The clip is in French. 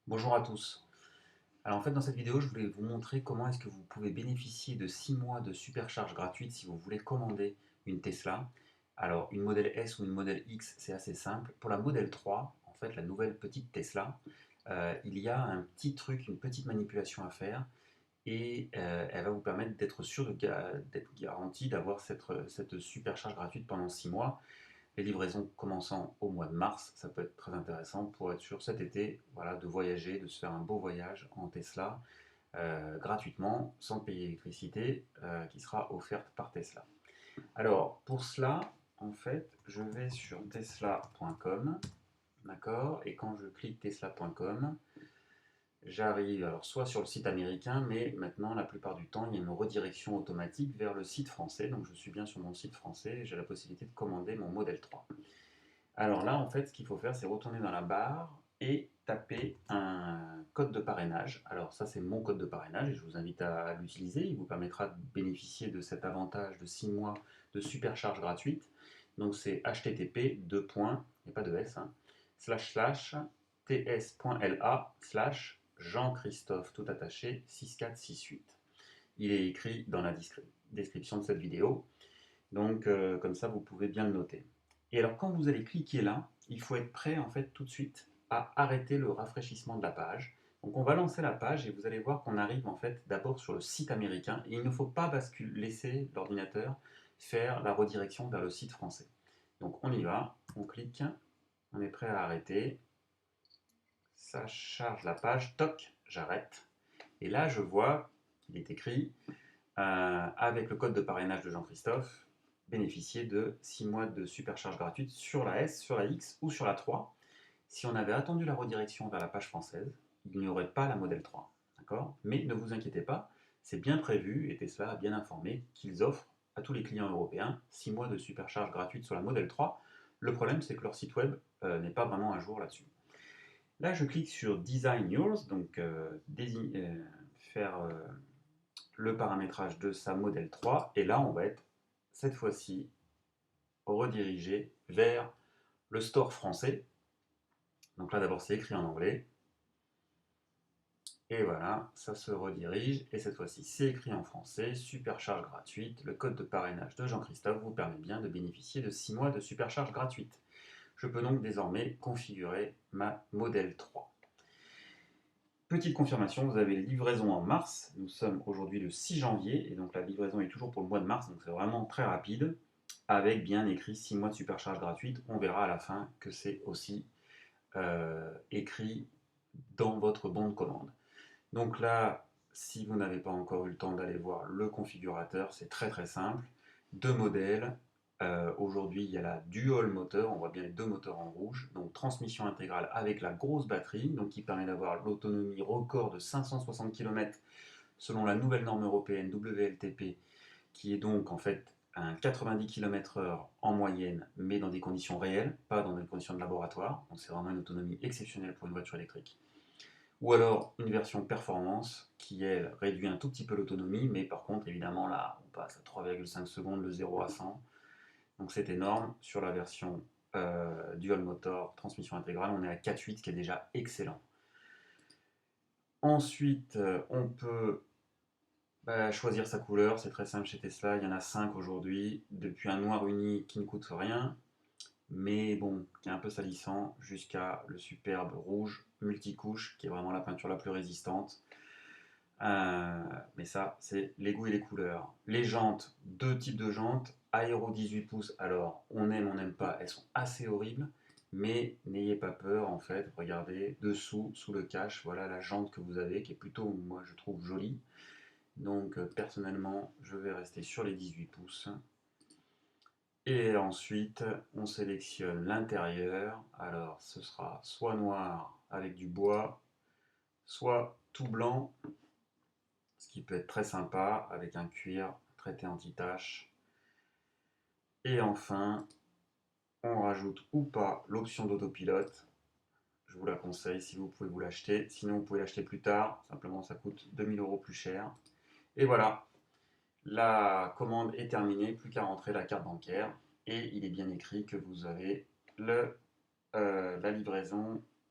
Bonjour à tous. Alors en fait dans cette vidéo je voulais vous montrer comment est-ce que vous pouvez bénéficier de 6 mois de supercharge gratuite si vous voulez commander une Tesla. Alors une modèle S ou une modèle X c'est assez simple. Pour la modèle 3, en fait la nouvelle petite Tesla, il y a un petit truc, une petite manipulation à faire et elle va vous permettre d'être sûr d'être garanti d'avoir cette supercharge gratuite pendant 6 mois. Les livraisons commençant au mois de mars, ça peut être très intéressant pour être sûr cet été, voilà, de voyager, de se faire un beau voyage en Tesla gratuitement, sans payer l'électricité qui sera offerte par Tesla. Alors pour cela, en fait, je vais sur tesla.com, d'accord, et quand je clique tesla.com, j'arrive alors soit sur le site américain, mais maintenant la plupart du temps il y a une redirection automatique vers le site français, donc je suis bien sur mon site français et j'ai la possibilité de commander mon modèle 3. Alors là, en fait, ce qu'il faut faire, c'est retourner dans la barre et taper un code de parrainage. Alors ça, c'est mon code de parrainage et je vous invite à l'utiliser. Il vous permettra de bénéficier de cet avantage de 6 mois de supercharge gratuite. Donc c'est http et pas de s, hein, //ts.la Jean-Christophe tout attaché 6468. Il est écrit dans la description de cette vidéo. Donc comme ça, vous pouvez bien le noter. Et alors quand vous allez cliquer là, il faut être prêt en fait tout de suite à arrêter le rafraîchissement de la page. Donc on va lancer la page et vous allez voir qu'on arrive en fait d'abord sur le site américain et il ne faut pas laisser l'ordinateur faire la redirection vers le site français. Donc on y va, on clique, on est prêt à arrêter, ça charge la page, toc, j'arrête. Et là je vois qu'il est écrit avec le code de parrainage de Jean-Christophe, bénéficier de 6 mois de supercharge gratuite sur la S, sur la X ou sur la 3. Si on avait attendu la redirection vers la page française, il n'y aurait pas la modèle 3. D'accord? Mais ne vous inquiétez pas, c'est bien prévu et Tesla a bien informé qu'ils offrent à tous les clients européens 6 mois de supercharge gratuite sur la modèle 3. Le problème, c'est que leur site web n'est pas vraiment à jour là-dessus. Là, je clique sur Design Yours, donc faire le paramétrage de sa modèle 3 et là on va être cette fois-ci redirigé vers le store français. Donc là d'abord c'est écrit en anglais et voilà, ça se redirige et cette fois-ci c'est écrit en français, supercharge gratuite, le code de parrainage de Jean-Christophe vous permet bien de bénéficier de 6 mois de supercharge gratuite. Je peux donc désormais configurer ma modèle 3. Petite confirmation, vous avez livraison en mars, nous sommes aujourd'hui le 6 janvier, et donc la livraison est toujours pour le mois de mars, donc c'est vraiment très rapide, avec bien écrit 6 mois de supercharge gratuite. On verra à la fin que c'est aussi écrit dans votre bon de commande. Donc là, si vous n'avez pas encore eu le temps d'aller voir le configurateur, c'est très très simple. Deux modèles. Aujourd'hui, il y a la dual moteur, on voit bien les deux moteurs en rouge. Donc transmission intégrale avec la grosse batterie, donc qui permet d'avoir l'autonomie record de 560 km selon la nouvelle norme européenne WLTP, qui est donc en fait un 90 km/h en moyenne, mais dans des conditions réelles, pas dans des conditions de laboratoire. Donc c'est vraiment une autonomie exceptionnelle pour une voiture électrique. Ou alors une version performance qui, elle, réduit un tout petit peu l'autonomie, mais par contre, évidemment, là, on passe à 3,5 secondes de 0 à 100. Donc c'est énorme. Sur la version dual motor, transmission intégrale, on est à 4,8, ce qui est déjà excellent. Ensuite, on peut choisir sa couleur. C'est très simple chez Tesla. Il y en a 5 aujourd'hui, depuis un noir uni qui ne coûte rien, mais bon, qui est un peu salissant, jusqu'à le superbe rouge multicouche, qui est vraiment la peinture la plus résistante. Mais ça, c'est les goûts et les couleurs. Les jantes, deux types de jantes. Aéro 18 pouces, alors on aime, on n'aime pas, elles sont assez horribles, mais n'ayez pas peur en fait. Regardez dessous, sous le cache, voilà la jante que vous avez, qui est plutôt, moi je trouve, jolie. Donc personnellement, je vais rester sur les 18 pouces. Et ensuite, on sélectionne l'intérieur. Alors ce sera soit noir avec du bois, soit tout blanc, ce qui peut être très sympa avec un cuir traité anti-tache. Et enfin, on rajoute ou pas l'option d'autopilote. Je vous la conseille si vous pouvez vous l'acheter. Sinon, vous pouvez l'acheter plus tard. Simplement, ça coûte 2000 € plus cher. Et voilà, la commande est terminée. Plus qu'à rentrer la carte bancaire. Et il est bien écrit que vous avez la livraison